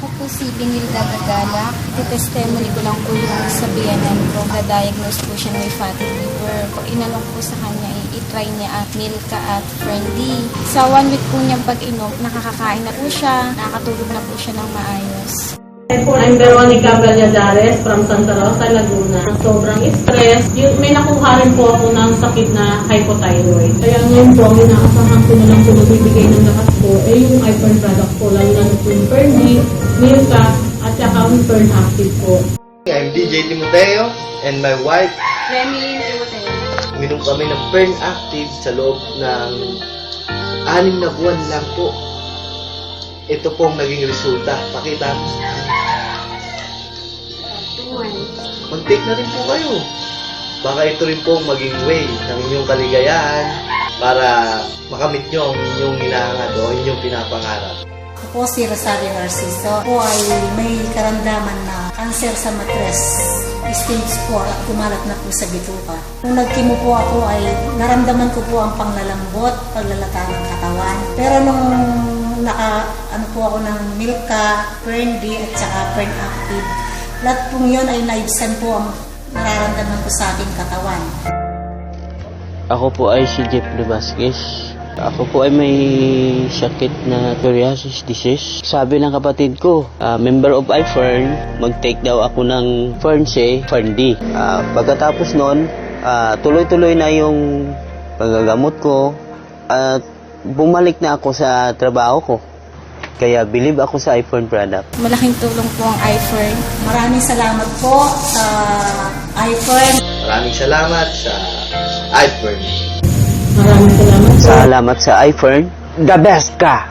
Ako po si Benilda Gagala. Testimony ko lang po yung sabihanan ko. Na-diagnose po siya ng fatty liver. Inanong po sa kanya, i-try niya at Milka at Friendly. Sa 1 week po niyang pag-inom, nakakakain na po siya, nakakatulog na po siya ng maayos. I'm Veronica Valladares from Santa Rosa, Laguna. Sobrang stress. May nakuha rin po ako ng sakit na hypothyroid. Kaya ngayon po, inaasahan ko na lang po magbibigay ng lakas po yung iPhone product po. Lalo na po yung Fernie, Milka, at saka yung Fern Active po. I'm DJ Timoteo and my wife. Remilyn Timoteo. Minom kami ng Fern Active sa loob ng 6 na buwan lang po. Ito pong naging resulta. Pakita. Mag-take na rin po kayo. Baka ito rin pong maging way ng inyong kaligayahan para makamit nyo ang inyong hinahangat o inyong pinapangarap. Ako po si Rosario Narciso. Ako ay may karamdaman na cancer sa matres. Stage 4 at kumalat na po sa bituka. Nung nagkimo po ako ay naramdaman ko po ang panglalambot, paglalata ng katawan. Pero nung ano po ako ng Milka, Fernie at saka Fern Active, lahat pong yun ay naibsan po ang nararamdaman ko sa aking katawan. Ako po ay si Jeff Vasquez. Ako po ay may sakit na psoriasis disease. Sabi ng kapatid ko, member of iFern, mag-take daw ako ng Fernie. Pagkatapos noon, tuloy-tuloy na yung paggagamot ko at bumalik na ako sa trabaho ko. Kaya believe ako sa iPhone product. Malaking tulong po ang iFern. Maraming salamat po sa iPhone. Maraming salamat sa iPhone. Maraming salamat po. Salamat sa iPhone. The best ka!